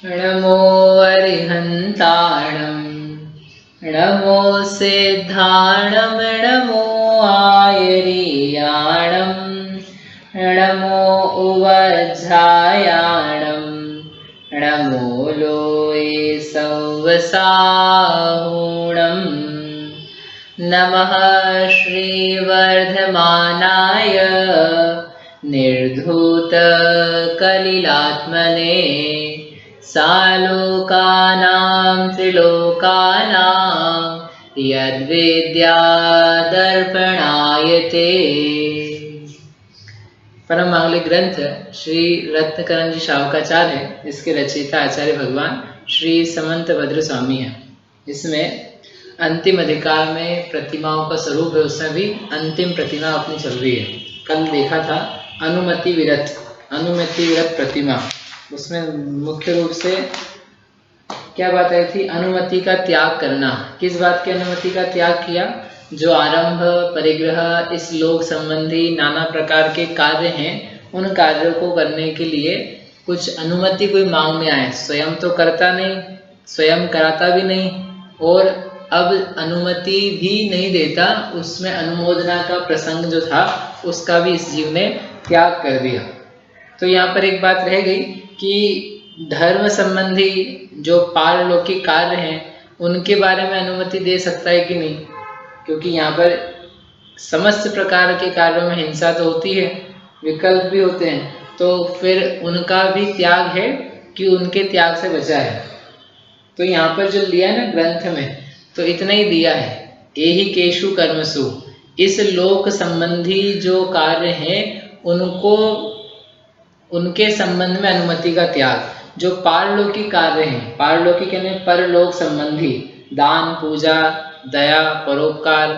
नमो अरिहन्ताणं नमो सिद्धाणं नमो आयर्याणं नमो उवज्झायाणं नमो लोये संवसाहुणं नमः श्रीवर्धमानाय निर्धूतकलिलात्मने सालोकानां त्रिलोकानां यद्विद्यादर्पणायते। परम मांगलिक ग्रंथ श्री रत्नकरण जी शावकाचार्य है, इसके रचयिता आचार्य भगवान श्री समंत भद्र स्वामी है। इसमें अंतिम अधिकार में प्रतिमाओं का स्वरूप है, उसमें भी अंतिम प्रतिमा अपनी चल रही है। कल देखा था अनुमति विरत प्रतिमा, उसमें मुख्य रूप से क्या बात आई थी? अनुमति का त्याग करना। किस बात की अनुमति का त्याग किया? जो आरंभ परिग्रह इस लोक संबंधी नाना प्रकार के कार्य हैं, उन कार्यों को करने के लिए कुछ अनुमति कोई मांगने आए। स्वयं तो करता नहीं, स्वयं कराता भी नहीं, और अब अनुमति भी नहीं देता, उसमें अनुमोदना का प्रसंग जो था उसका भी इस जीव ने त्याग कर दिया। तो यहाँ पर एक बात रह गई कि धर्म संबंधी जो पारलौकिक कार्य हैं उनके बारे में अनुमति दे सकता है कि नहीं, क्योंकि यहाँ पर समस्त प्रकार के कार्यों में हिंसा तो होती है, विकल्प भी होते हैं, तो फिर उनका भी त्याग है कि उनके त्याग से बचा है। तो यहाँ पर जो लिया है ना ग्रंथ में, तो इतना ही दिया है, एहि केशु कर्मसु, इस लोक संबंधी जो कार्य हैं उनको, उनके संबंध में अनुमति का त्याग। जो पारलौकिक कार्य हैं, पारलौकिक यानी परलोक संबंधी, दान पूजा दया परोपकार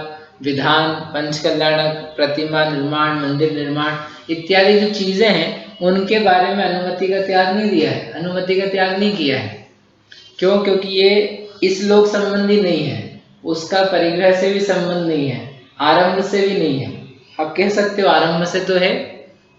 विधान पंचकल्याणक प्रतिमा निर्माण मंदिर निर्माण इत्यादि जो चीजें हैं उनके बारे में अनुमति का त्याग नहीं दिया है, अनुमति का त्याग नहीं किया है। क्यों? क्योंकि ये इस लोक संबंधी नहीं है, उसका परिग्रह से भी संबंध नहीं है, आरंभ से भी नहीं है। आप कह सकते हो आरंभ से तो है,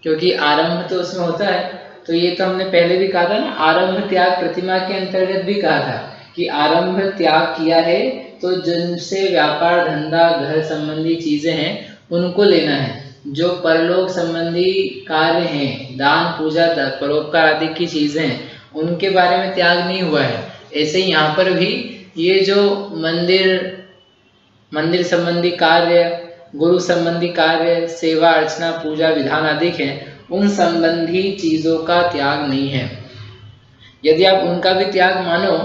क्योंकि आरंभ तो उसमें होता है। तो ये तो हमने पहले भी कहा था ना, आरंभ त्याग प्रतिमा के अंतर्गत भी कहा था कि आरंभ त्याग किया है तो जिनसे व्यापार धंधा घर संबंधी चीजें हैं उनको लेना है। जो परलोक संबंधी कार्य हैं, दान पूजा परोपकार आदि की चीजें हैं, उनके बारे में त्याग नहीं हुआ है। ऐसे ही यहाँ पर भी ये जो मंदिर संबंधी कार्य, गुरु संबंधी कार्य, सेवा अर्चना पूजा विधान आदि हैं, उन संबंधी चीजों का त्याग नहीं है। यदि आप उनका भी त्याग मानो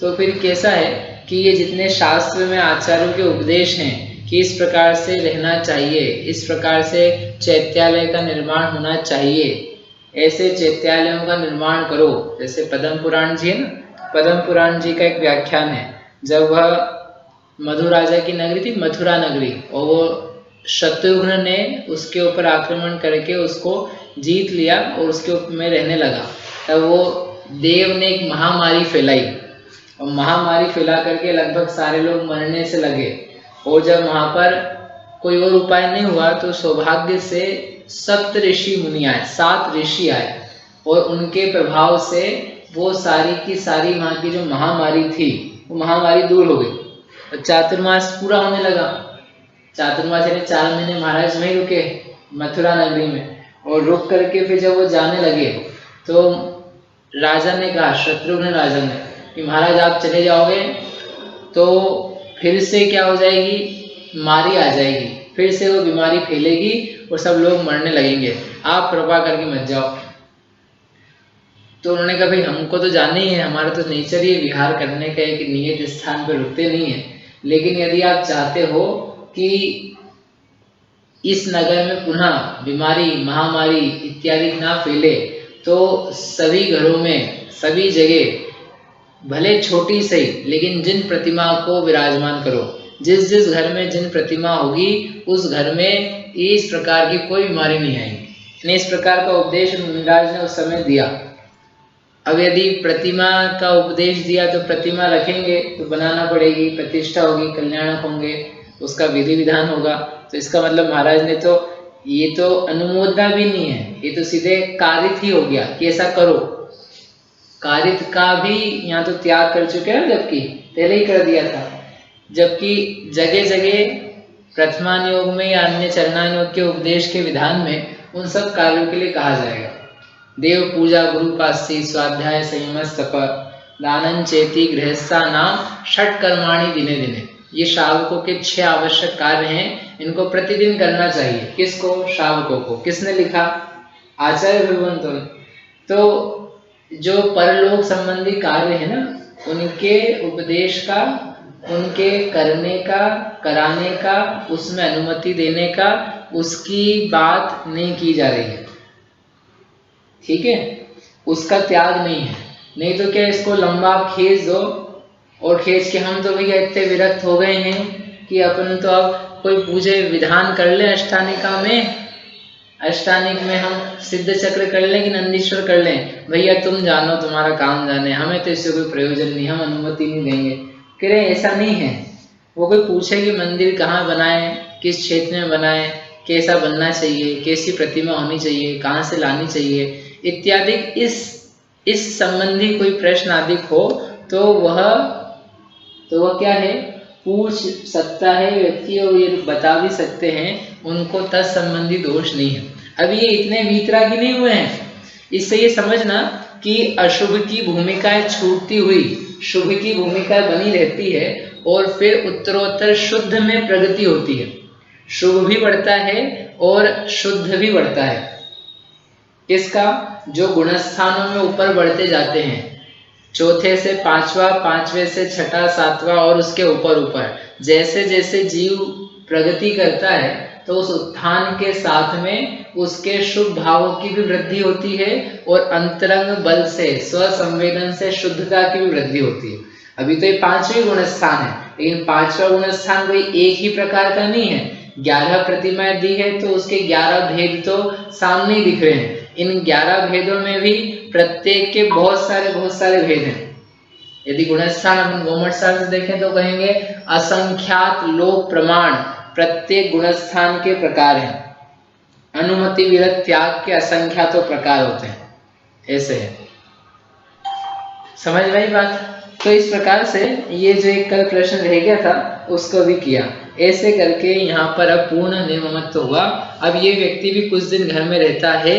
तो फिर कैसा है कि ये जितने शास्त्र में आचार्यों के उपदेश हैं कि इस प्रकार से रहना चाहिए, इस प्रकार से चैत्यालय का निर्माण होना चाहिए, ऐसे चैत्यालयों का निर्माण करो। जैसे पद्म पुराण जी है ना, पद्म पुराण जी का एक व्याख्यान है, जब वह मधु राजा की नगरी थी, मथुरा नगरी, और वो शत्रुघ्न ने उसके ऊपर आक्रमण करके उसको जीत लिया और उसके ऊपर में रहने लगा। तब वो देव ने एक महामारी फैलाई, और महामारी फैला करके लगभग सारे लोग मरने से लगे। और जब वहां पर कोई और उपाय नहीं हुआ तो सौभाग्य से सप्त ऋषि मुनि आए, 7 ऋषि आए, और उनके प्रभाव से वो सारी की सारी वहां की जो महामारी थी वो महामारी दूर हो गई। और चातुर्मास पूरा होने लगा। चातुर्मास यानी 4 महीने महाराज वहीं रुके मथुरा नगरी में, और रुक करके फिर जब वो जाने लगे तो राजा ने कहा, शत्रुघ्न राजा ने, कि महाराज आप चले जाओगे तो फिर से क्या हो जाएगी, मारी आ जाएगी, फिर से वो बीमारी फैलेगी और सब लोग मरने लगेंगे, आप कृपा करके मत जाओ। तो उन्होंने कहा भाई हमको तो जाना ही है, हमारा तो नेचर ही विहार करने का एक नियत स्थान पर रुकते नहीं है, लेकिन यदि आप चाहते हो कि इस नगर में पुनः बीमारी महामारी इत्यादि ना फैले तो सभी घरों में सभी जगह भले छोटी सही लेकिन जिन प्रतिमा को विराजमान करो, जिस जिस घर में जिन प्रतिमा होगी उस घर में इस प्रकार की कोई बीमारी नहीं आएगी। इस प्रकार का उपदेश मुनिराज ने उस समय दिया। अब यदि प्रतिमा का उपदेश दिया तो प्रतिमा रखेंगे तो बनाना पड़ेगी, प्रतिष्ठा होगी, कल्याणक होंगे, उसका विधि विधान होगा। तो इसका मतलब महाराज ने तो ये तो अनुमोदना भी नहीं है, ये तो सीधे कारित ही हो गया कि ऐसा करो। कारित का भी यहाँ तो त्याग कर चुके हैं, जबकि पहले ही कर दिया था। जबकि जगह जगह प्रथमान योग में या अन्य चरणान योग के उपदेश के विधान में उन सब कार्यों के लिए कहा जाएगा। देव पूजा, गुरु पासी, स्वाध्याय, संयम, तप, दानन, चेती, गृहस्था नाम षट कर्माणि दिने दिने। ये शावकों के 6 आवश्यक कार्य हैं, इनको प्रतिदिन करना चाहिए। किसको? शावकों को। किसने लिखा? आचार्य भगवंतों ने। तो जो परलोक संबंधी कार्य है ना, उनके उपदेश का, उनके करने का, कराने का, उसमें अनुमति देने का, उसकी बात नहीं की जा रही है। ठीक है, उसका त्याग नहीं है। नहीं तो क्या इसको लंबा खींच दो और खींच के हम तो भैया इतने विरक्त हो गए हैं कि अपन तो अब कोई पूजे विधान कर ले अष्टानिका में, अष्टानिक में हम सिद्ध चक्र कर लें कि नंदीश्वर कर लें, भैया तुम जानो, तुम्हारा काम जाने, हमें तो इससे कोई प्रयोजन नहीं, हम अनुमति नहीं देंगे। कह रहे ऐसा नहीं है। वो कोई पूछे कि मंदिर कहाँ बनाए, किस क्षेत्र में बनाए, कैसा बनना चाहिए, कैसी प्रतिमा होनी चाहिए, कहाँ से लानी चाहिए इत्यादि, इस संबंधी कोई प्रश्न आदि हो तो वह क्या है, पूछ सकता है व्यक्ति, और ये बता भी सकते हैं, उनको तत्संबंधी दोष नहीं है। अब ये इतने वीतरागी नहीं हुए हैं। इससे ये समझना कि अशुभ की भूमिकाएं छूटती हुई शुभ की भूमिका बनी रहती है, और फिर उत्तरोत्तर शुद्ध में प्रगति होती है। शुभ भी बढ़ता है और शुद्ध भी बढ़ता है। इसका जो गुणस्थानों में ऊपर बढ़ते जाते हैं, चौथे से पांचवा, पांचवे से छठा, सातवां और उसके ऊपर ऊपर, जैसे जैसे जीव प्रगति करता है तो उस उत्थान के साथ में उसके शुभ भावों की भी वृद्धि होती है और अंतरंग बल से, स्वसंवेदन से शुद्धता की भी वृद्धि होती है। अभी तो ये 5वें गुणस्थान है, लेकिन 5वां गुणस्थान कोई एक ही प्रकार का नहीं है। 11 प्रतिमाएं दी है तो उसके 11 भेद तो सामने ही दिख रहे हैं। इन 11 भेदों में भी प्रत्येक के बहुत सारे भेद हैं। यदि गुणस्थान अपन गोमठ साल से देखें तो कहेंगे असंख्यात लोक प्रमाण प्रत्येक गुणस्थान के प्रकार हैं। अनुमति, विरत, त्याग के असंख्यातों प्रकार होते हैं। ऐसे है, समझ में आई बात? तो इस प्रकार से ये जो एक कल प्रश्न रह गया था उसको भी किया। ऐसे करके यहाँ पर अब पूर्ण निर्ममत्व हुआ। अब ये व्यक्ति भी कुछ दिन घर में रहता है,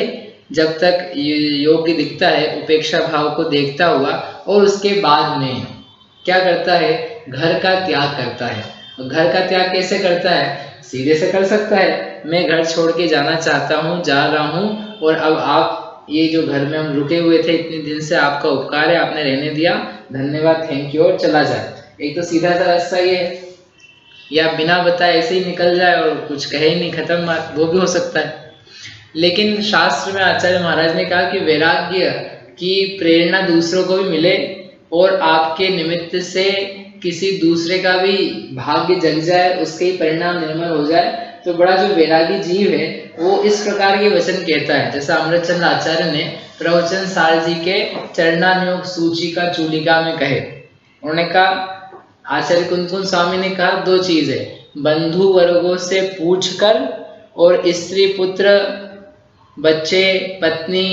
जब तक योग्य दिखता है, उपेक्षा भाव को देखता हुआ, और उसके बाद में क्या करता है, घर का त्याग करता है। घर का त्याग कैसे करता है? सीधे से कर सकता है, मैं घर छोड़ के जाना चाहता हूँ, जा रहा हूँ, और अब आप ये जो घर में हम रुके हुए थे इतने दिन से, आपका उपकार है, आपने रहने दिया, धन्यवाद, थैंक यू, और चला जाए। एक तो सीधा सा रास्ता ये है, या बिना बताए ऐसे ही निकल जाए और कुछ कहे ही नहीं, खत्म बात, वो भी हो सकता है। लेकिन शास्त्र में आचार्य महाराज ने कहा कि वैराग्य की प्रेरणा दूसरों को भी मिले और आपके निमित्त से किसी दूसरे का भी भाग्य जग जाए, उसके ही परिणाम निर्मल हो जाए, तो बड़ा जो वैरागी जीव है वो इस प्रकार के वचन कहता है। जैसा अमृतचंद आचार्य ने प्रवचन सार जी के चरणानुयोग सूची का चूलिका में कहे, उन्होंने कहा, आचार्य कुंदकुंद स्वामी ने कहा 2 चीज है, बंधु वर्गों से पूछकर और स्त्री पुत्र बच्चे पत्नी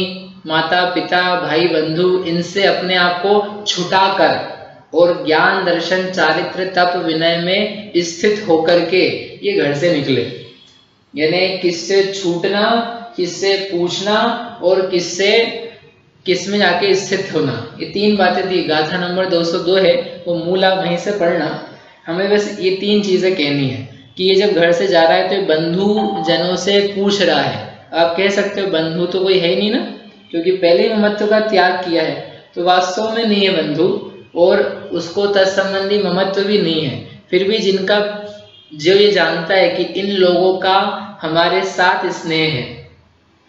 माता पिता भाई बंधु इनसे अपने आप को छुटाकर और ज्ञान दर्शन चारित्र तप विनय में स्थित होकर के ये घर से निकले। यानी किससे छूटना, किससे पूछना और किस में जाके स्थित होना, ये 3 बातें दी। गाथा नंबर 202 है, वो मूला वहीं से पढ़ना। हमें बस ये 3 चीजें कहनी है कि ये जब घर से जा रहा है तो बंधु जनों से पूछ रहा है। आप कह सकते हो बंधु तो कोई है ही नहीं ना, क्योंकि पहले ही ममत्व का त्याग किया है, तो वास्तव में नहीं है बंधु, और उसको तत्संबंधी ममत्व भी नहीं है। फिर भी जिनका जो ये जानता है कि इन लोगों का हमारे साथ स्नेह है,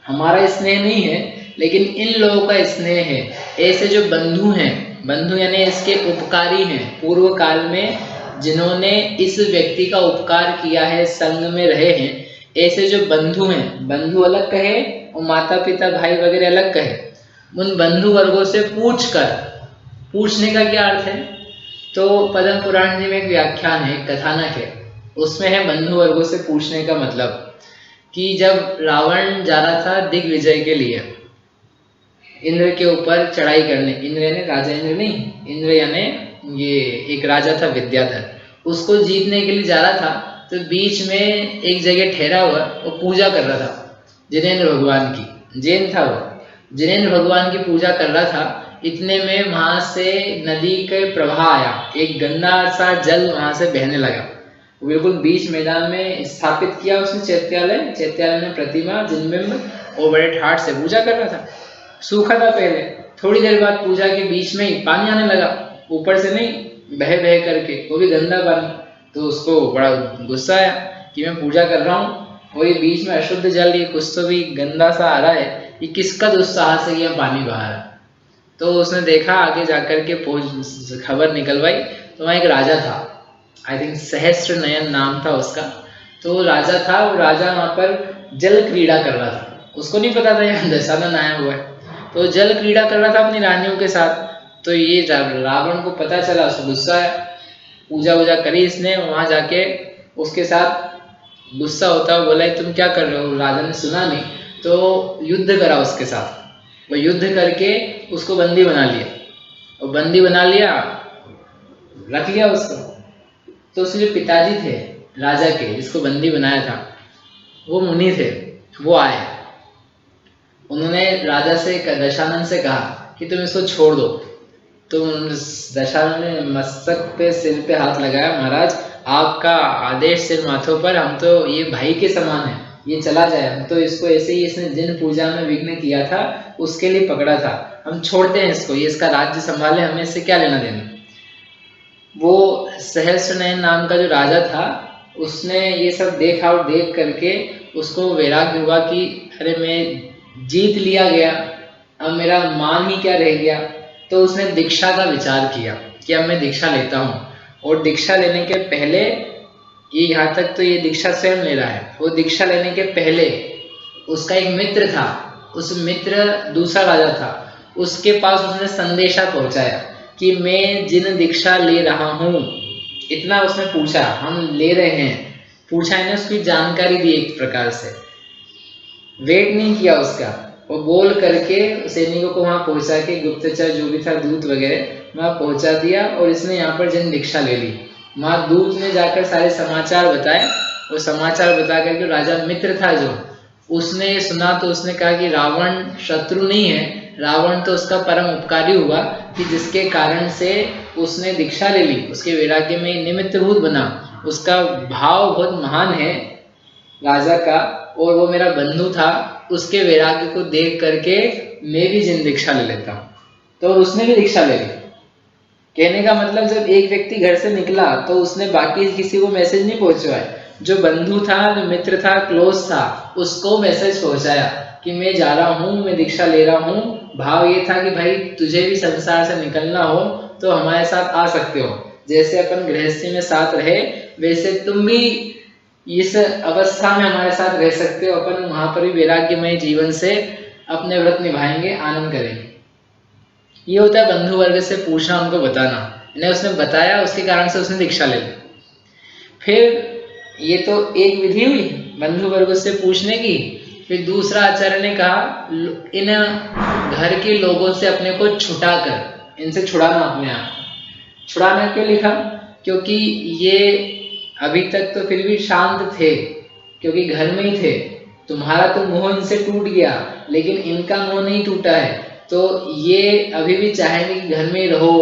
हमारा स्नेह नहीं है लेकिन इन लोगों का स्नेह है, ऐसे जो बंधु हैं, बंधु यानी इसके उपकारी हैं, पूर्व काल में जिन्होंने इस व्यक्ति का उपकार किया है, संग में रहे हैं, ऐसे जो बंधु हैं, बंधु अलग कहे और माता पिता भाई वगैरह अलग कहे, उन बंधु वर्गों से पूछने का क्या अर्थ है? तो पद्म पुराण जी में एक व्याख्यान है, एक कथानक है, उसमें है बंधु वर्गों से पूछने का मतलब कि जब रावण जा रहा था दिग्विजय के लिए, इंद्र के ऊपर चढ़ाई करने, इंद्र यानी राजा इंद्र नहीं, इंद्र यानी ये एक राजा था विद्याधर, उसको जीतने के लिए जा रहा था। तो बीच में एक जगह ठहरा हुआ, वो पूजा कर रहा था जिनेंद्र भगवान की, जैन था वो, जिनेंद्र भगवान की पूजा कर रहा था। इतने में वहां से नदी के प्रवाह आया, एक गंदा सा जल वहां से बहने लगा। बिल्कुल बीच मैदान में स्थापित किया उसने चैत्यालय, चैत्यालय में प्रतिमा जिनबिंब, वो बड़े ठाठ से पूजा कर रहा था। सूखा था पहले, थोड़ी देर बाद पूजा के बीच में ही पानी आने लगा, ऊपर से नहीं, बह बह करके, वो भी गंदा पानी। तो उसको बड़ा गुस्सा आया कि मैं पूजा कर रहा हूँ और ये बीच में अशुद्ध जल, ये कुछ तो भी गंदा सा आ रहा है, ये किसका दुस्साहस है, ये पानी बहा रहा। तो उसने देखा, आगे जाकर के खबर निकलवाई, तो वहाँ एक राजा था, आई थिंक सहस्त्र नयन नाम था उसका। तो राजा था, वो राजा वहाँ पर जल क्रीड़ा कर रहा था, उसको नहीं पता था यहाँ दशानन आया हुआ है, तो जल क्रीड़ा कर रहा था अपनी रानियों के साथ। तो ये रावण को पता चला, उसको गुस्सा आया, पूजा वूजा करी इसने, वहां जाके उसके साथ गुस्सा होता हुआ बोला तुम क्या कर रहे हो। राजा ने सुना नहीं, तो युद्ध करा उसके साथ। वो युद्ध करके उसको बंदी बना लिया, और बंदी बना लिया, रख लिया उसको। तो उसके जो पिताजी थे राजा के, जिसको बंदी बनाया था, वो मुनि थे, वो आए, उन्होंने राजा से, दशानन से कहा कि तुम इसको छोड़ दो। तो दशानन ने मस्तक पे, सिर पे हाथ लगाया, महाराज आपका आदेश सिर माथों पर, हम तो ये भाई के समान है, ये चला जाए, हम तो इसको ऐसे ही, इसने जिन पूजा में विघ्न किया था उसके लिए पकड़ा था, हम छोड़ते हैं इसको, ये इसका राज्य संभाले, हमें इससे क्या लेना देना। वो सहस्त्रनयन नाम का जो राजा था, उसने ये सब देखा और देख करके उसको वैराग्य हुआ कि अरे मैं जीत लिया गया, अब मेरा मान ही क्या रह गया। तो उसने दीक्षा का विचार किया कि अब मैं दीक्षा लेता हूँ। और दीक्षा लेने के पहले, ये यहाँ तक तो ये दीक्षा स्वयं ले रहा है, वो दीक्षा लेने के पहले उसका एक मित्र था, उस मित्र दूसरा राजा था, उसके पास उसने संदेशा पहुंचाया कि मैं जिन दीक्षा ले रहा हूँ, इतना उसने पूछा, हम ले रहे हैं, पूछा है ना, उसकी जानकारी दी एक प्रकार से, वेट नहीं किया उसका, वो बोल करके सैनिकों को वहां पहुंचा के, गुप्तचर जो भी था, दूत वगैरह वहां पहुंचा दिया, और इसने यहाँ पर जिन दीक्षा ले ली। वहां दूत ने जाकर सारे समाचार बताए, और समाचार बता करके राजा मित्र था जो, उसने ये सुना तो उसने कहा कि रावण शत्रु नहीं है, रावण तो उसका परम उपकारी हुआ कि जिसके कारण से उसने दीक्षा ले ली, उसके वैराग्य में निमित्तभूत बना, उसका भाव बहुत महान है राजा का, और वो मेरा बंधु था, उसके वैराग्य को देख करके मैं भी जिन दीक्षा ले लेता हूँ। तो उसने भी दीक्षा ले ली। कहने का मतलब जब एक व्यक्ति घर से निकला तो उसने बाकी किसी को मैसेज नहीं पहुंचवाया, जो बंधु था, जो मित्र था, क्लोज था, उसको मैसेज पहुंचाया कि मैं जा रहा हूँ, मैं दीक्षा ले रहा हूँ। भाव ये था कि भाई तुझे भी संसार से निकलना हो तो हमारे साथ आ सकते हो, जैसे अपन गृहस्थी में साथ रहे वैसे तुम भी इस अवस्था में हमारे साथ रह सकते हो, अपन वहां पर भी वैराग्यमय जीवन से अपने व्रत निभाएंगे, आनंद करेंगे। ये होता है बंधु वर्ग से पूछना, उनको बताना। इन्हें उसने बताया, उसके कारण से उसने दीक्षा ले ली। फिर ये तो एक विधि हुई बंधु वर्ग से पूछने की। फिर दूसरा आचार्य ने कहा इन घर के लोगों से अपने को छुटा कर, इनसे छुड़ाना, अपने आप छुड़ाना। क्यों लिखा? क्योंकि ये अभी तक तो फिर भी शांत थे, क्योंकि घर में ही थे। तुम्हारा तो मोह इनसे टूट गया, लेकिन इनका मोह नहीं टूटा है। तो ये अभी भी चाहेंगे कि घर में रहो,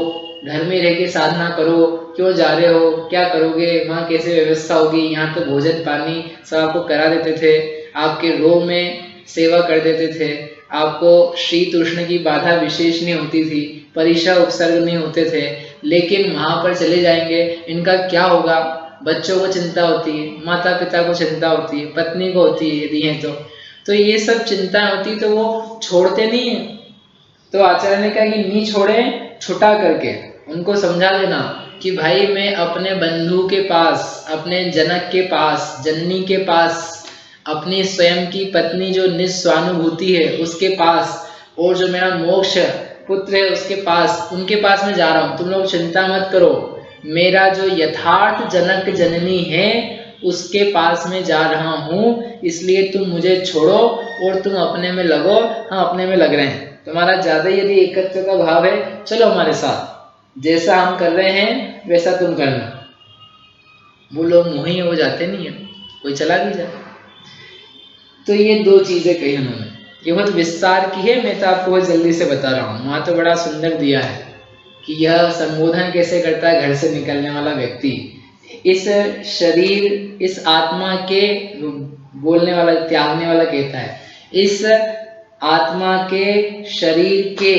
घर में रह के साधना करो। क्यों जा रहे हो, क्या करोगे, वहाँ कैसे व्यवस्था होगी, यहाँ तो भोजन पानी सब आपको करा देते थे, आपके रो में सेवा कर देते थे, आपको शीत उष्ण की बाधा विशेष नहीं होती थी, परीक्षा उपसर्ग नहीं होते थे। लेकिन वहां पर चले जाएंगे, इनका क्या होगा, बच्चों को चिंता होती है, माता पिता को चिंता होती है, पत्नी को होती है यदि है तो ये सब चिंताएं होती, तो वो छोड़ते नहीं है। तो आचार्य ने कहा कि नहीं छोड़े, छुटा करके उनको समझा देना कि भाई मैं अपने बंधु के पास, अपने जनक के पास, जननी के पास, अपनी स्वयं की पत्नी जो निस्वानुभूति है उसके पास, और जो मेरा मोक्ष पुत्र है उसके पास, उनके पास मैं जा रहा हूँ। तुम लोग चिंता मत करो, मेरा जो यथार्थ जनक जननी है उसके पास में जा रहा हूँ, इसलिए तुम मुझे छोड़ो और तुम अपने में लगो। हम अपने में लग रहे हैं, तुम्हारा ज्यादा यदि एकत्व का भाव है, चलो हमारे साथ, जैसा हम कर रहे हैं वैसा तुम करना। वो लोग मोही हो जाते नहीं है, कोई चला भी जाए। तो ये दो चीजें कही उन्होंने, ये बहुत विस्तार की है, मैं तो आपको बहुत जल्दी से बता रहा हूँ। वहां तो बड़ा सुंदर दिया है कि यह संबोधन कैसे करता है घर से निकलने वाला व्यक्ति, इस शरीर, इस आत्मा के बोलने वाला, त्यागने वाला कहता है, इस आत्मा के शरीर के,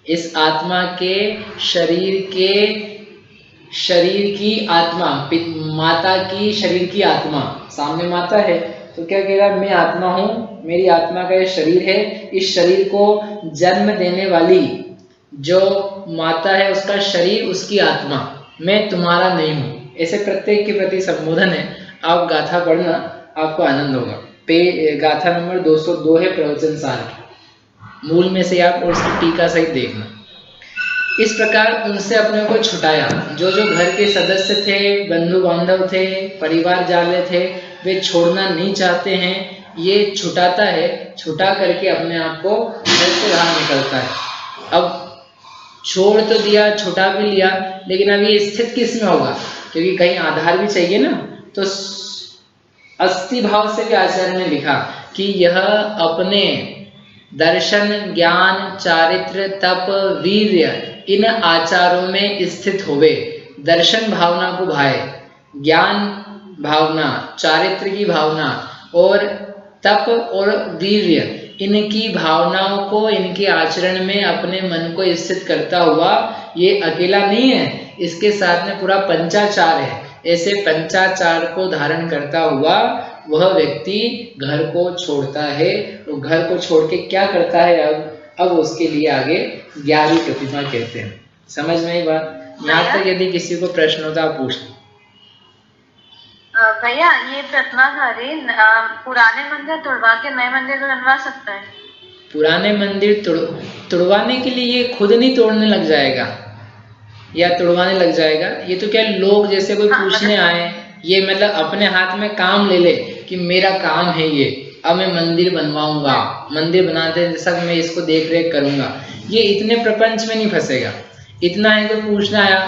इस आत्मा के शरीर की आत्मा, माता की शरीर की आत्मा, सामने माता है तो क्या कह रहा है, मैं आत्मा हूं, मेरी आत्मा का ये शरीर है, इस शरीर को जन्म देने वाली जो माता है उसका शरीर, उसकी आत्मा, मैं तुम्हारा नहीं हूं। ऐसे प्रत्येक के प्रति संबोधन है। आप गाथा पढ़ना, आपको आनंद होगा। गाथा नंबर 202 है प्रवचन सार की, मूल में से आप और उसकी टीका सहित देखना। इस प्रकार उनसे अपने को छुटाया। जो जो घर के सदस्य थे, बंधु बांधव थे, परिवार जाले थे, वे छोड़ना नहीं चाहते हैं, ये छुटाता है, छुटा करके अपने आप को घर से बाहर निकलता है। अब छोड़ तो दिया, छुटा भी लिया, लेकिन अब ये स्थित किस में होगा, क्योंकि कहीं आधार भी चाहिए ना। तो अस्थि भाव से भी आचार्य ने लिखा कि यह अपने दर्शन, ज्ञान, चारित्र, तप, वीर्य, इन आचारों में स्थित होवे। दर्शन भावना को भाए, ज्ञान भावना, चारित्र की भावना और तप और वीर्य, इनकी भावनाओं को इनके आचरण में अपने मन को स्थित करता हुआ, ये अकेला नहीं है, इसके साथ में पूरा पंचाचार है। ऐसे पंचाचार को धारण करता हुआ वह व्यक्ति घर को छोड़ता है। तो घर को छोड़ के क्या करता है, अब उसके लिए आगे 11वीं प्रतिमा कहते हैं। समझ में आई बात? यहाँ तक यदि किसी को प्रश्न होता आप पूछ लो। भैया ये प्रतिमाधारी पुराने मंदिर तुड़वा के नए मंदिर बनवा सकता है? पुराने मंदिर तुड़वाने के लिए ये खुद नहीं तोड़ने लग जाएगा या तुड़वाने लग जाएगा। ये तो क्या लोग जैसे कोई पूछने आए, ये मतलब अपने हाथ में काम ले ले कि मेरा काम है ये, अब मैं मंदिर बनवाऊंगा, मंदिर बनाते जैसा मैं इसको देख रेख करूंगा, ये इतने प्रपंच में नहीं फंसेगा। इतना है तो पूछना आया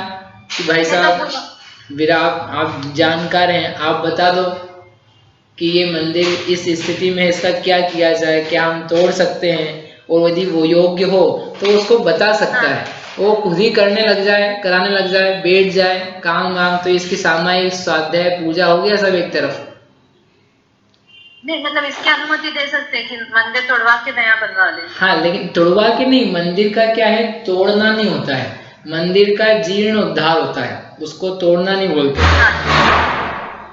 कि भाई साहब विराट, आप जानकार हैं, आप बता दो कि ये मंदिर इस स्थिति में इसका क्या किया जाए, क्या हम तोड़ सकते हैं, और यदि वो योग्य हो तो उसको बता सकता है। वो खुद ही करने लग जाए, कराने लग जाए, बैठ जाए काम वाम, तो इसकी सामायिक स्वाध्याय पूजा हो गया सब एक तरफ। नहीं मतलब इसकी अनुमति दे सकते हैं कि मंदिर तोड़वा के नया बनवा ले। हाँ, लेकिन तोड़वा के नहीं, मंदिर का क्या है, तोड़ना नहीं होता है, मंदिर का जीर्ण उद्धार होता है, उसको तोड़ना नहीं बोलते।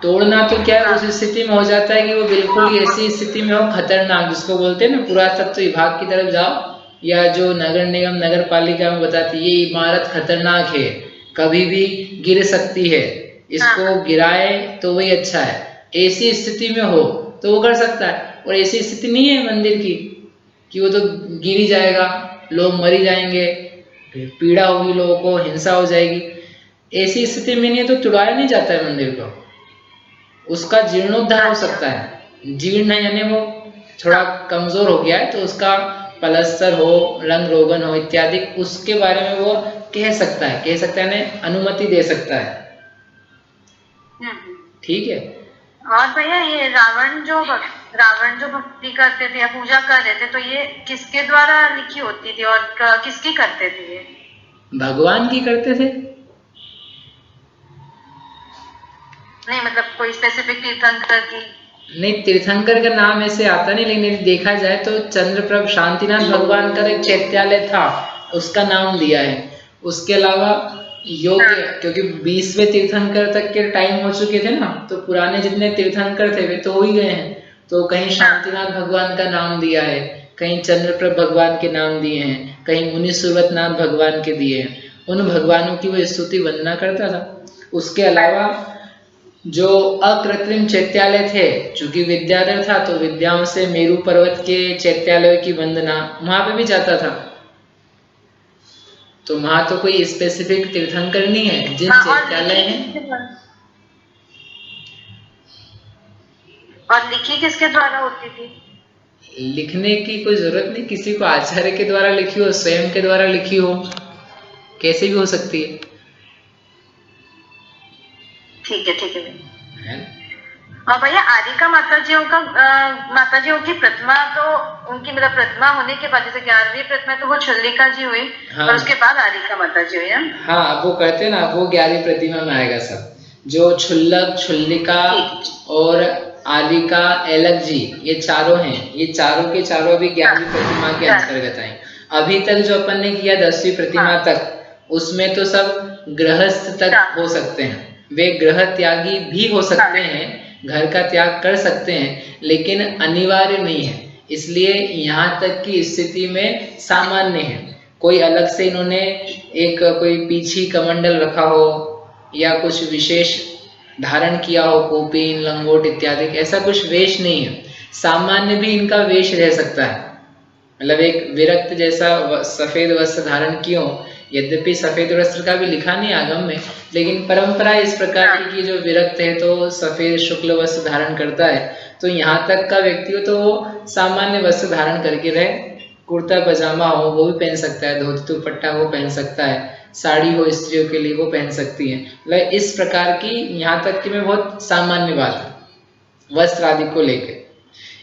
तोड़ना तो क्या है, उस स्थिति में हो जाता है कि वो बिल्कुल ही ऐसी स्थिति में हो खतरनाक, जिसको बोलते हैं ना पुरातत्व विभाग की तरफ जाओ, या जो नगर निगम नगर पालिका में बताती ये इमारत खतरनाक है, कभी भी गिर सकती है, इसको गिराए तो वही अच्छा है, ऐसी स्थिति में हो तो वो कर सकता है। और ऐसी स्थिति नहीं है मंदिर की कि वो तो गिर ही जाएगा, लोग मरी जाएंगे, पीड़ा होगी, लोगों को हिंसा हो जाएगी, ऐसी स्थिति में नहीं है तो तुड़ाया नहीं जाता है मंदिर को, उसका जीर्णोद्धार हो सकता है। जीर्ण है यानी वो थोड़ा कमजोर हो गया है, तो उसका पलस्तर हो, रंग रोगन हो इत्यादि, उसके बारे में वो कह सकता है अनुमति दे सकता है। ठीक है। और भैया ये रावण जो भक्ति करते थे या पूजा कर रहे थे, तो ये किसके द्वारा लिखी होती थी और किसकी करते थे? ये भगवान की करते थे। नहीं मतलब कोई स्पेसिफिक तीर्थंकर की नहीं, तीर्थंकर का नाम ऐसे आता नहीं, लेकिन यदि देखा जाए तो चंद्रप्रभ शांतिनाथ भगवान का एक चैत्यालय था, उसका नाम दिया है। उसके अलावा योग्य, क्योंकि 20वें तीर्थंकर तक के टाइम हो चुके थे ना, तो पुराने जितने तीर्थंकर थे वे तो हो ही गए हैं, तो कहीं शांतिनाथ भगवान का नाम दिया है, कहीं चंद्रप्रभ भगवान के नाम दिए हैं, कहीं मुनि सुरवतनाथ भगवान के दिए हैं। उन भगवानों की वो स्तुति वंदना करता था। उसके अलावा जो अकृत्रिम चैत्यालय थे, चूंकि विद्याधर था तो विद्याओं से मेरू पर्वत के चैत्यालय की वंदना वहां पे भी जाता था। तो वहां तो कोई स्पेसिफिक तीर्थंकर नहीं है, जिन चैत्यालय हैं। और लिखी किसके द्वारा होती थी? लिखने की कोई जरूरत नहीं, किसी को आचार्य के द्वारा लिखी हो, स्वयं के द्वारा लिखी हो, कैसे भी हो सकती है। ठीक है ठीक है। है? और भैया आदिका माता जियों की प्रतिमा, तो उनकी मतलब प्रतिमा होने के बाद जैसे 11वीं प्रतिमा तो वो छुल्लिका जी हुई। हाँ। और उसके बाद आदिका माता जी हुई। हाँ, वो कहते हैं ना, वो 11वीं प्रतिमा में आएगा सब, जो छुल्लक, छुल्लिका और आदिका, एलक जी, ये चारों हैं, ये चारों के चारों अभी 11वीं प्रतिमा के अंतर्गत आए। अभी तक जो अपन ने किया 10वीं प्रतिमा तक, उसमें तो सब गृहस्थ तक हो सकते हैं, वे ग्रह त्यागी भी हो सकते हैं, घर का त्याग कर सकते हैं, लेकिन अनिवार्य नहीं है। इसलिए यहाँ तक की स्थिति में सामान्य है। कोई अलग से इन्होंने एक कोई पीछी कमंडल रखा हो या कुछ विशेष धारण किया हो, कोपीन, लंगोट इत्यादि, ऐसा कुछ वेश नहीं है। सामान्य भी इनका वेश रह सकता है, मतलब एक विरक्त जैसा सफेद वस्त्र धारण किए हो, यद्यपि सफेद वस्त्र का भी लिखा नहीं आगम में, लेकिन परंपरा इस प्रकार की कि जो विरक्त है तो सफेद शुक्ल वस्त्र धारण करता है। तो यहाँ तक का व्यक्ति हो तो वो सामान्य वस्त्र धारण करके रहे, कुर्ता पजामा हो वो भी पहन सकता है, धोती दुपट्टा वो पहन सकता है, साड़ी हो स्त्रियों के लिए वो पहन सकती है। मतलब इस प्रकार की यहाँ तक की में बहुत सामान्य बात है वस्त्र आदि को लेकर।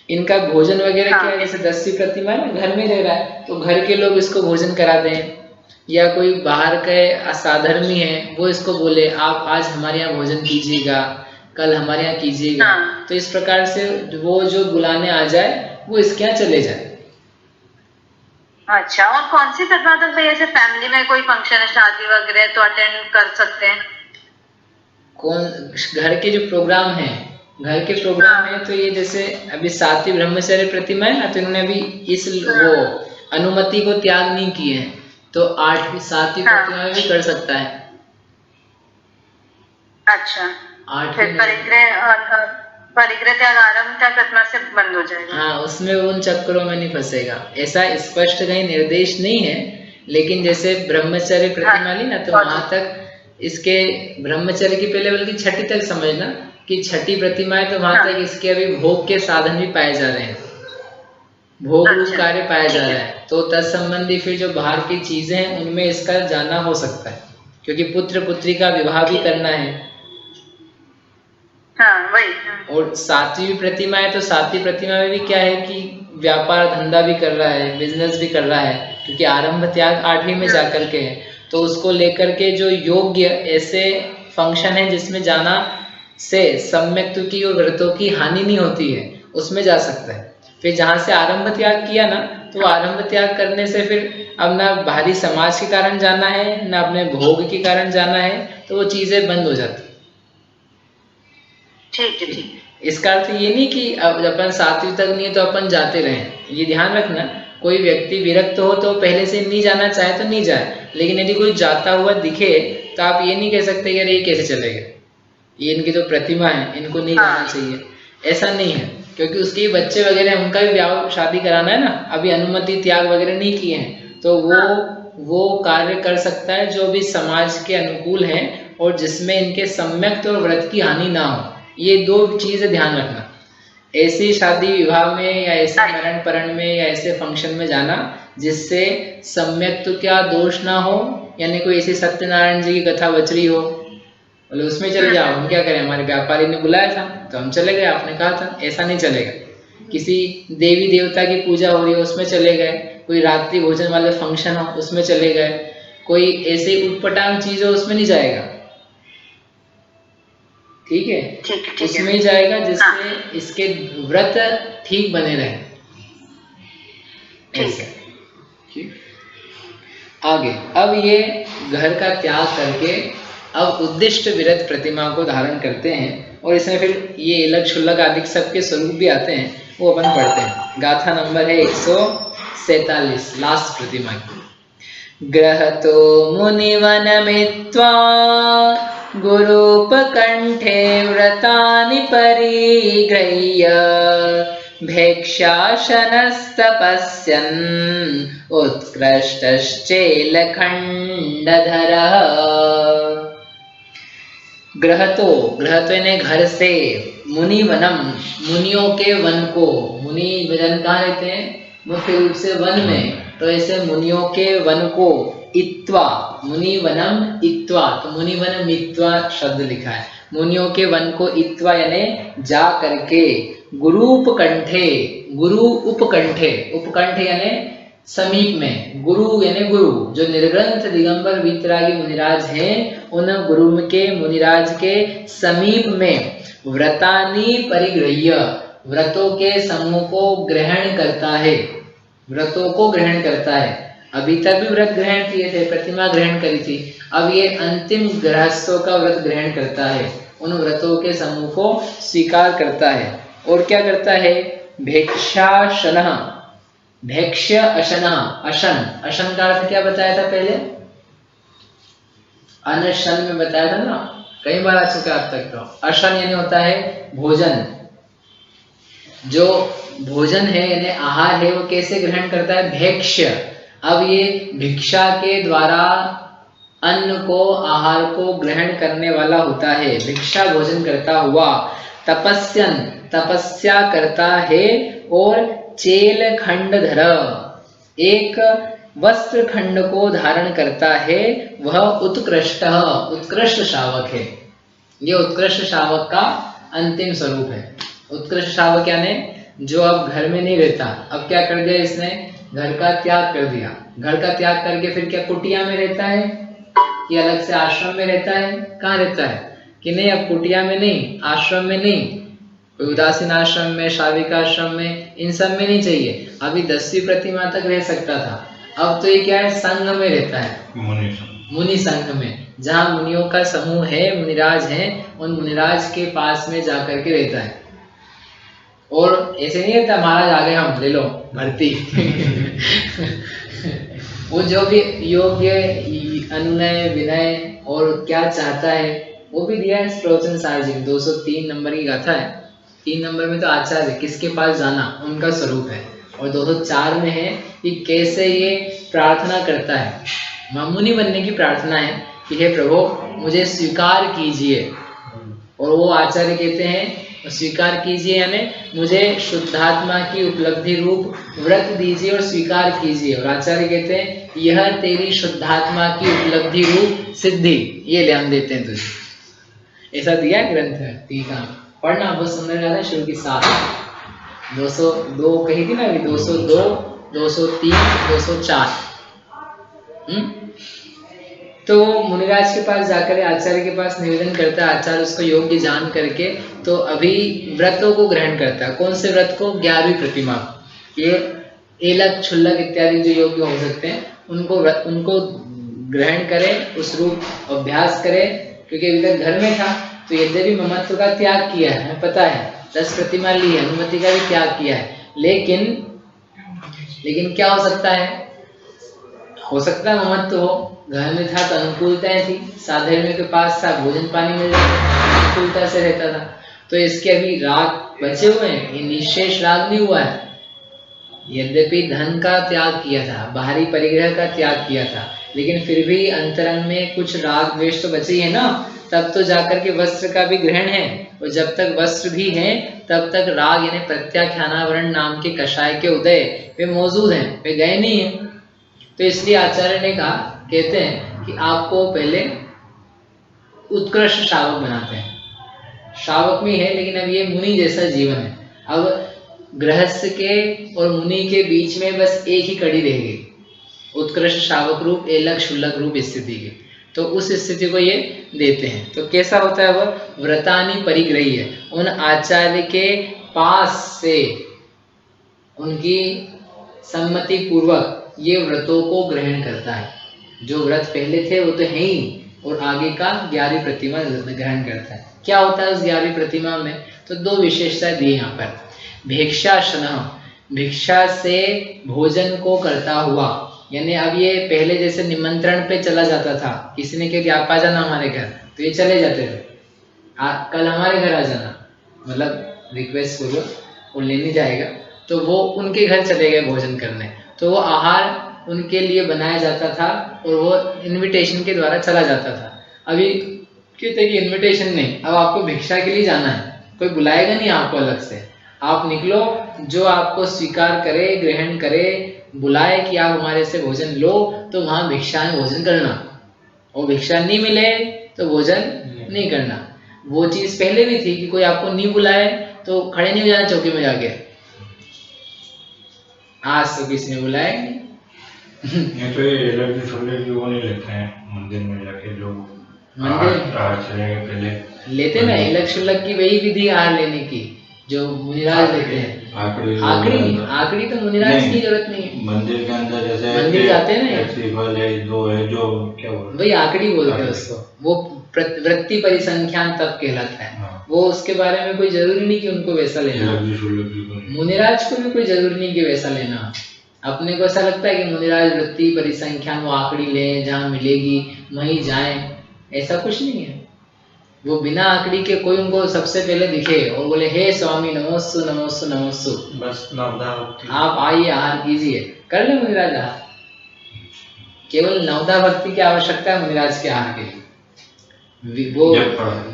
इनका भोजन वगैरह क्या है, जैसे 10वीं प्रतिमा है, घर में रह रहा है तो घर के लोग इसको भोजन कराते हैं, या कोई बाहर के असाधर्मी है वो इसको बोले आप आज हमारे यहाँ भोजन कीजिएगा, कल हमारे यहाँ कीजिएगा। तो इस प्रकार से वो जो बुलाने आ जाए वो इसके यहाँ चले जाए। अच्छा, और कौन सी प्रतिमा तक भैया जैसे फैमिली में कोई फंक्शन है, शादी वगैरह, तो अटेंड कर सकते हैं? कौन घर के जो प्रोग्राम है, घर के प्रोग्राम है तो ये जैसे अभी 7वीं ब्रह्मचर्य प्रतिमा है ना, तो इन्होंने अभी इस वो अनुमति को त्याग नहीं किए हैं, तो 8वीं 7वीं प्रतिमा में भी कर सकता है। अच्छा, फिर परिग्रह त्याग आरंभ त्याग प्रतिमा से बंद हो जाएगा। हाँ, उसमें उन चक्करों में नहीं फंसेगा, ऐसा स्पष्ट कहीं निर्देश नहीं है। लेकिन जैसे ब्रह्मचर्य प्रतिमा ली ना, तो वहां तक इसके ब्रह्मचर्य की पहले बल्कि 6ठी तक समझना कि 6ठी प्रतिमा है, तो वहां तक इसके अभी भोग के साधन भी पाए जा रहे हैं, भोग रूप कार्य पाया जा रहा है। तो तत्संबंधी फिर जो बाहर की चीजें हैं उनमें इसका जाना हो सकता है, क्योंकि पुत्र पुत्री का विवाह भी करना है। हाँ, वही। और 7वीं प्रतिमा है तो 7वीं प्रतिमा में भी क्या है कि व्यापार धंधा भी कर रहा है, बिजनेस भी कर रहा है, क्योंकि आरंभ त्याग 8वीं में जाकर के है। तो उसको लेकर के जो योग्य ऐसे फंक्शन है जिसमें जाना से सम्यक्त्व की और व्रतों की हानि नहीं होती है, उसमें जा सकता है। फिर जहां से आरंभ त्याग किया ना, तो आरंभ त्याग करने से फिर अब ना बाहरी समाज के कारण जाना है, ना अपने भोग के कारण जाना है, तो वो चीजें बंद हो जाती। ठीक है, ठीक है। इसका अर्थ ये नहीं कि अब अपन 7वीं तक नहीं है तो अपन जाते रहें, ये ध्यान रखना। कोई व्यक्ति विरक्त हो तो पहले से नहीं जाना चाहे तो नहीं जाए, लेकिन यदि कोई जाता हुआ दिखे तो आप ये नहीं कह सकते यार ये कैसे चलेगा, ये इनकी तो प्रतिमा है, इनको नहीं जाना चाहिए, ऐसा नहीं है। क्योंकि उसके बच्चे वगैरह हैं, उनका भी ब्याह शादी कराना है ना, अभी अनुमति त्याग वगैरह नहीं किए हैं, तो वो कार्य कर सकता है जो भी समाज के अनुकूल है और जिसमें इनके सम्यक्त और व्रत की हानि ना हो। ये 2 चीजें ध्यान रखना। ऐसी शादी विवाह में या ऐसे मरण परण में या ऐसे फंक्शन में जाना जिससे सम्यक्त क्या दोष ना हो, यानी कोई ऐसी सत्यनारायण जी की कथा बच रही हो, बोले उसमें चले जाओ, हम क्या करें, हमारे व्यापारी ने बुलाया था तो हम चले गए, आपने कहा था, ऐसा नहीं चलेगा। किसी देवी देवता की पूजा हो रही है उसमें चले गए, कोई रात्रि भोजन वाले फंक्शन हो उसमें चले गए, कोई ऐसे उटपटांग चीज हो उसमें नहीं जाएगा, ठीक है, उसमें ही जाएगा जिससे इसके व्रत ठीक बने रहे। ऐसा ठीक। आगे अब ये घर का त्याग करके अब उद्दिष्ट विरत प्रतिमा को धारण करते हैं, और इसमें फिर ये इलक छुल्लक आदि सबके स्वरूप भी आते हैं, वो अपन पढ़ते हैं। गाथा नंबर है 147, लास्ट प्रतिमा की। ग्रहतो मुनिवनमित्वा गुरूपकण्ठे व्रतानि परिगृह्य भेक्षाशनस्तपस्यन् उत्कृष्टश्चेलखण्डधरः। ग्रहतो, ग्रहतो यानी घर से, मुनि वनम, मुनियों के वन को, मुनि वन कहाँ रहते हैं? मुख्य रूप से वन में, तो ऐसे मुनियों के वन को, इत्वा, मुनि वनम इत्वा, तो मुनि वनम इत्वा शब्द लिखा है, मुनियों के वन को इत्वा यानी जा करके, गुरु उपकंठे, गुरु उपकंठे, उपकंठ यानी समीप में, गुरु यानी गुरु, जो निर्ग्रंथ दिगंबर वीतरागी मुनिराज हैं, उन गुरु के मुनिराज के समीप में व्रतानी परिग्रह्य, व्रतों के समूह को ग्रहण करता है, व्रतों को ग्रहण करता है। अभी तक भी व्रत ग्रहण किए थे, प्रतिमा ग्रहण करी थी, अब ये अंतिम गृहस्थों का व्रत ग्रहण करता है, उन व्रतों के समूह को स्वीकार करता है। और क्या करता है? भिक्षाशन, भैक्ष्य अशन, अशन, अशन का अर्थ क्या बताया था पहले? अनशन में बताया था ना, कई बार आ चुका अब तक। तो अशन यानी होता है भोजन, जो भोजन है यानी आहार है वो कैसे ग्रहण करता है? भैक्ष्य। अब ये भिक्षा के द्वारा अन्न को, आहार को ग्रहण करने वाला होता है, भिक्षा भोजन करता हुआ। तपस्यन, तपस्या करता है। और चेल खंड धर, एक वस्त्र खंड को धारण करता है, वह उत्कृष्ट, उत्कृष्ट शावक है। ये उत्कृष्ट शावक का अंतिम स्वरूप है। उत्कृष्ट शावक यानी जो अब घर में नहीं रहता, अब क्या कर दिया इसने? घर का त्याग कर दिया। घर का त्याग करके फिर क्या कुटिया में रहता है कि अलग से आश्रम में रहता है? कहाँ रहता है? कि नहीं, अब कुटिया में नहीं, आश्रम में नहीं, कोई उदासीन आश्रम में, शाविक आश्रम में, इन सब में नहीं चाहिए। अभी 10वीं प्रतिमा तक रह सकता था, अब तो ये क्या है? संघ में रहता है, मुनि संघ में, जहाँ मुनियों का समूह है, मुनिराज हैं, उन मुनिराज के पास में जाकर के रहता है। और ऐसे नहीं रहता महाराज आ गए हम ले लो भर्ती वो जो भी योग्य, अनुनय, विनय और क्या चाहता है वो भी दिया है प्रवचन सार जी में। 203 नंबर की गाथा है। 3 नंबर में तो आचार्य किसके पास जाना, उनका स्वरूप है। और 204 में है कि कैसे ये प्रार्थना करता है, मुनि बनने की प्रार्थना है कि हे प्रभु मुझे स्वीकार कीजिए। और वो आचार्य कहते हैं स्वीकार कीजिए यानी मुझे शुद्धात्मा की उपलब्धि रूप व्रत दीजिए और स्वीकार कीजिए। और आचार्य कहते हैं यह तेरी शुद्धात्मा की उपलब्धि रूप सिद्धि, ये ले हम देते हैं तुझे। ऐसा दिया ग्रंथ है। टीका पढ़ना बहुत सुंदर ज्यादा। शुरू की 7 202 कही थी ना, 202, 203, 204। तो मुनिराज के पास जाकर आचार्य के पास निवेदन करता है, आचार्य उसको योग्य जान करके तो अभी व्रतों को ग्रहण करता है। कौन से व्रत को? 11वीं प्रतिमा। ये एलक, छुल्लक इत्यादि जो योग्य हो सकते हैं उनको ग्रहण करें, उस रूप अभ्यास करें। क्योंकि अभी तक घर में था तो यद्यपि ममत्व का त्याग किया है, हमें पता है, 10 प्रतिमा ली है, अनुमति का भी त्याग किया है, लेकिन क्या हो सकता है? हो सकता है ममत्व हो, घर में था तो अनुकूलताएं थी, साधर्म्य के पास था, भोजन पानी मिल जाता, अनुकूलता से रहता था। तो इसके अभी राग बचे हुए हैं, ये निशेष राग नहीं हुआ है। यद्यपि धन का त्याग किया था, बाहरी परिग्रह का त्याग किया था, लेकिन फिर भी अंतरंग में कुछ राग द्वेष तो बचे ही है ना। तब तो जाकर के वस्त्र का भी ग्रहण है, और जब तक वस्त्र भी है तब तक राग यानी प्रत्याख्यानावरण नाम के कषाय के उदय वे मौजूद हैं, वे गए नहीं है। तो इसलिए आचार्य ने कहा, कहते हैं कि आपको पहले उत्कृष्ट शावक बनाते हैं। शावक में है लेकिन अब ये मुनि जैसा जीवन है। अब गृहस्थ के और मुनि के बीच में बस एक ही कड़ी रह गई, उत्कृष्ट शावक रूप, एलक शुल्लक रूप स्थिति की। तो उस स्थिति को ये देते हैं। तो कैसा होता है वह? व्रतानी परिग्रही है, उन आचार्य के पास से उनकी सम्मति पूर्वक ये व्रतों को ग्रहण करता है। जो व्रत पहले थे वो तो है ही, और आगे का 11वीं प्रतिमा ग्रहण करता है। क्या होता है उस 11वीं प्रतिमा में? तो 2 विशेषताएं दी यहाँ पर। भिक्षाशन, भिक्षा से भोजन को करता हुआ, यानी अब ये पहले जैसे निमंत्रण पे चला जाता था, किसी ने कह दिया आप आ जाना हमारे घर, तो ये चले जाते थे, कल हमारे घर आ जाना, मतलब रिक्वेस्ट पूर्वक, वो लेने जाएगा, तो वो उनके घर चले गए भोजन करने। तो वो आहार उनके लिए बनाया जाता था और वो इनविटेशन के द्वारा चला जाता था। अभी क्यों? देखिए इनविटेशन नहीं, अब आपको भिक्षा के लिए जाना है, कोई बुलाएगा नहीं आपको अलग से, आप निकलो, जो आपको स्वीकार करे, ग्रहण करे, बुलाए कि आप हमारे से भोजन लो, तो वहां भिक्षा में भोजन करना, और भिक्षा नहीं मिले तो भोजन नहीं करना। वो चीज पहले भी थी कि कोई आपको नहीं बुलाए तो खड़े नहीं हो जाना चौकी में जाके, आज तो किसी ने बुलाया नहीं। तो ये एलर्जी फुल्लर्जी वो नहीं लेते हैं मंदिर में जाके, जो मंदिर आहार चलेंगे पहले लेते ना, इलक शुल्लक की वही विधि आहार लेने की जो मुनिराज लेते हैं। आखिरी तो मुनिराज की जरूरत नहीं है। मंदिर के अंदर जैसे मंदिर जाते हैं ना, फेस्टिवल है, जो है, जो क्या बोलते वही आखिरी बोलते हैं उसको, वो वृत्ति परिसंख्यान तब कहलाता है। हाँ। वो उसके बारे में कोई जरूरी नहीं कि उनको वैसा लेना, मुनिराज को भी कोई जरूरी नहीं कि वैसा लेना। अपने को ऐसा लगता है कि मुनिराज वृत्ति परिसंख्यान वो आखिरी ले, जहाँ मिलेगी वहीं जाए, ऐसा कुछ नहीं है। वो बिना आखिरी के कोई उनको सबसे पहले दिखे और बोले हे स्वामी नमोस्तु नमोस्तु नमोस्तु, बस नवदा आप आइए आहार कीजिए, कर ले मुनिराज आहार। केवल नवदा भक्ति की आवश्यकता है मुनिराज के आहार के लिए, वो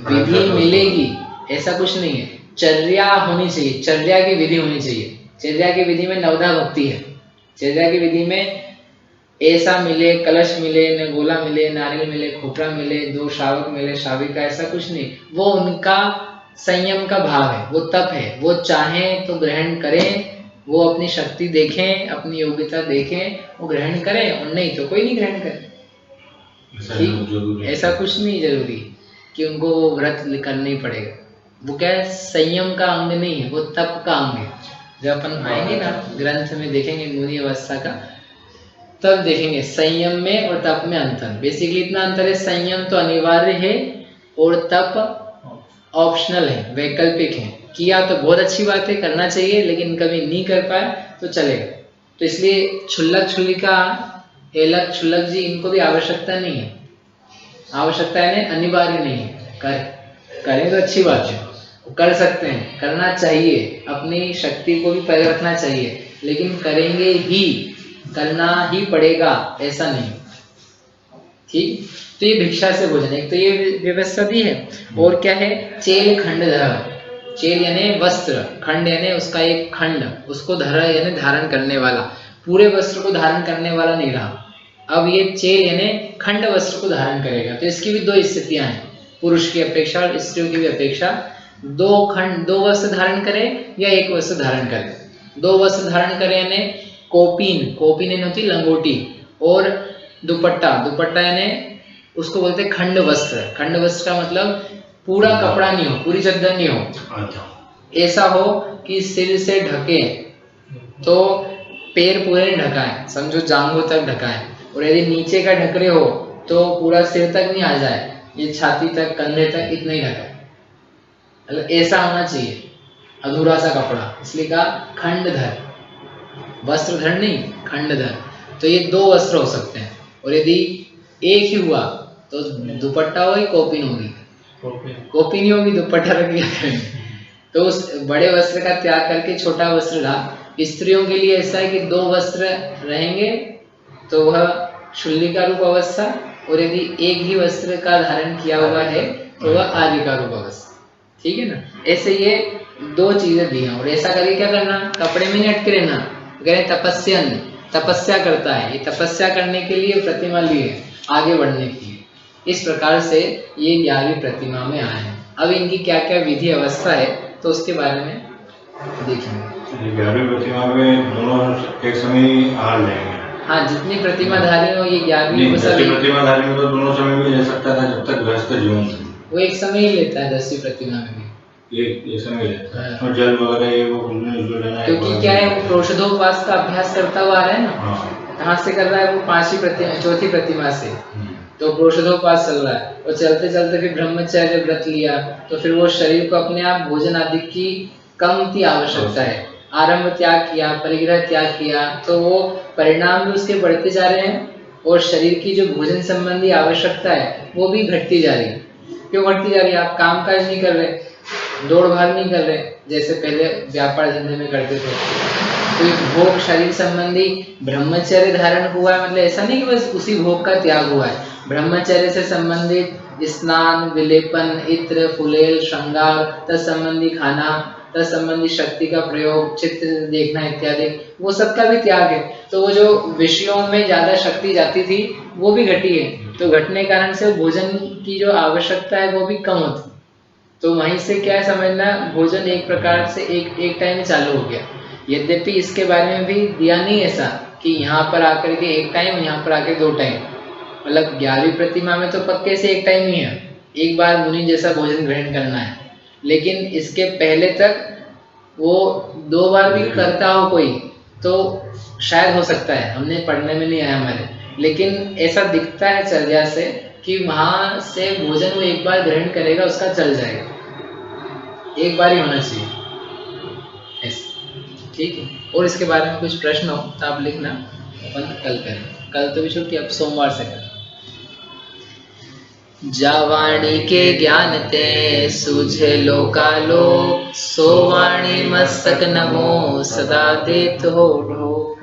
विधि मिलेगी ऐसा कुछ नहीं है। चर्या होनी चाहिए, चर्या की विधि होनी चाहिए। चर्या की विधि में नवदा भक्ति है। चर्या की विधि में ऐसा मिले, कलश मिले, न गोला मिले, नारियल मिले, खोपरा मिले, 2 शावक मिले, शाविका, ऐसा कुछ नहीं। वो उनका संयम का भाव है, वो तप है। वो चाहें तो ग्रहण करें, वो अपनी शक्ति देखें, अपनी योग्यता देखें, वो ग्रहण करें, और नहीं तो कोई नहीं ग्रहण करे। ठीक, ऐसा कुछ नहीं जरूरी कि उनको वो व्रत करना ही पड़ेगा। वो क्या है, संयम का अंग नहीं है, वो तप का अंग है। जब अपन आएंगे ना ग्रंथ में देखेंगे मुनि अवस्था का, तब देखेंगे संयम में और तप में अंतर। बेसिकली इतना अंतर है, संयम तो अनिवार्य है और तप ऑप्शनल है, वैकल्पिक है। किया तो बहुत अच्छी बात है, करना चाहिए, लेकिन कभी नहीं कर पाए तो चलेगा। तो इसलिए क्षुल्लक क्षुल्लिका, एलक क्षुल्लक जी, इनको भी आवश्यकता नहीं है। आवश्यकता है अनिवार्य नहीं है, करें तो अच्छी बात है, कर सकते हैं, करना चाहिए, अपनी शक्ति को भी पैर रखना चाहिए, लेकिन करेंगे ही, करना ही पड़ेगा ऐसा नहीं। ठीक, तो ये भिक्षा से भोजन, एक तो ये व्यवस्था दी है। और क्या है, चेल खंड धर। चेल यानी वस्त्र, खंड यानी उसका एक खंड, उसको धर यानी धारण करने वाला, पूरे वस्त्र को धारण करने वाला नहीं रहा। अब ये चेल यानी खंड वस्त्र को धारण करेगा। तो इसकी भी 2 स्थितियां हैं, पुरुष की अपेक्षा और स्त्रियों की भी अपेक्षा। 2 वस्त्र धारण करे या 1 वस्त्र धारण करे। 2 वस्त्र धारण करे यानी कोपीन यानी होती लंगोटी, और दुपट्टा यानी उसको बोलते हैं खंड वस्त्र। खंड वस्त्र का मतलब पूरा कपड़ा नहीं हो, पूरी चद्दर नहीं हो, ऐसा हो कि सिर से ढके तो पैर पूरे ढकाए, समझो जांघों तक ढकाए, और यदि नीचे का ढक रहे हो तो पूरा सिर तक नहीं आ जाए, ये छाती तक, कंधे तक, इतना ही ढकाए। मतलब ऐसा होना चाहिए, अधूरा सा कपड़ा, इसलिए कहा खंडधर, वस्त्रधर नहीं, खंडधर। तो ये 2 वस्त्र हो सकते हैं, और यदि एक ही हुआ तो दुपट्टा होगी, कोपिन होगी, कोपिन ही होगी, दुपट्टा रख दिया करेंगे। तो उस बड़े वस्त्र का त्याग करके छोटा वस्त्र रहा। स्त्रियों के लिए ऐसा है कि 2 वस्त्र रहेंगे तो वह शुल्लिका रूप अवस्था, और यदि एक ही वस्त्र का धारण किया हुआ है तो वह आर्यिका रूप अवस्था। ठीक है ना, ऐसे ये 2 चीजें दी हैं। और ऐसा करके क्या करना, कपड़े में नहीं अटके रहना। कह तपस्या करता है, ये तपस्या करने के लिए प्रतिमा ली है, आगे बढ़ने के लिए। इस प्रकार से ये 11वीं प्रतिमा में आए हैं। अब इनकी क्या क्या विधि अवस्था है तो उसके बारे में देखेंगे। 11वीं प्रतिमा में दोनों एक समय आहार लेंगे। हाँ, जितनी प्रतिमाधारी हो ये 11वीं प्रतिमाधारी में तो दोनों समय भी ले सकता था जब तक गृहस्थ जीवन था। वो एक समय ही लेता है 10वीं प्रतिमा में भी, ये समय लेता है। और जल वगैरह ये वो लेना है, क्योंकि क्या है, वो प्रोषधोपवास का अभ्यास करता हुआ आ रहा है ना। कहाँ से कर रहा है वो, 5वीं प्रतिमा, 4थी प्रतिमा से। तो प्रोषधोपवास चल रहा है, और चलते चलते फिर ब्रह्मचर्य व्रत लिया, तो फिर वो शरीर को अपने आप भोजन आदि की कम आवश्यकता है, आरंभ त्याग किया, परिग्रह त्याग किया, तो वो परिणाम भी उसके बढ़ते जा रहे हैं, और शरीर की जो भोजन संबंधी आवश्यकता है वो भी घटती जा रही है। क्यों घटती जा रही है, आप काम काज नहीं कर रहे, दौड़ भाग नहीं कर रहे जैसे पहले व्यापार धंधे में करते थे। तो एक भोग शरीर संबंधी ब्रह्मचर्य धारण हुआ है, मतलब ऐसा नहीं कि बस उसी भोग का त्याग हुआ है। ब्रह्मचर्य से संबंधित स्नान, विलेपन, इत्र, फुलेल, श्रृंगार, तत्संबंधी खाना, तत्संबंधी शक्ति का प्रयोग, चित्र देखना इत्यादि, वो सब का भी त्याग है। तो वो जो विषयों में ज्यादा शक्ति जाती थी वो भी घटी है, तो घटने के कारण से भोजन की जो आवश्यकता है वो भी कम होती। तो वहीं से क्या समझना, भोजन एक प्रकार से एक टाइम में चालू हो गया। यद्यपि इसके बारे में भी दिया नहीं ऐसा कि यहाँ पर आकर के एक टाइम, यहाँ पर आकर 2 टाइम, मतलब 11वीं प्रतिमा में तो पक्के से एक टाइम ही है, एक बार मुनि जैसा भोजन ग्रहण करना है। लेकिन इसके पहले तक वो 2 बार भी करता हो कोई तो शायद हो सकता है, हमने पढ़ने में नहीं आया हमारे, लेकिन ऐसा दिखता है चर्या से कि वहां से भोजन वो एक बार ग्रहण करेगा उसका चल जाएगा, एक बार ही होना चाहिए ऐसे, ठीक है। और इसके बारे में कुछ प्रश्न हो तो आप लिखना, अपन कल करें, कल तो भी छुट्टी, अब सोमवार से करें। जावाणी के ज्ञान ते सूझे लोकालोक, सो वाणी मस्तक नमो सदा देत हो ढोक।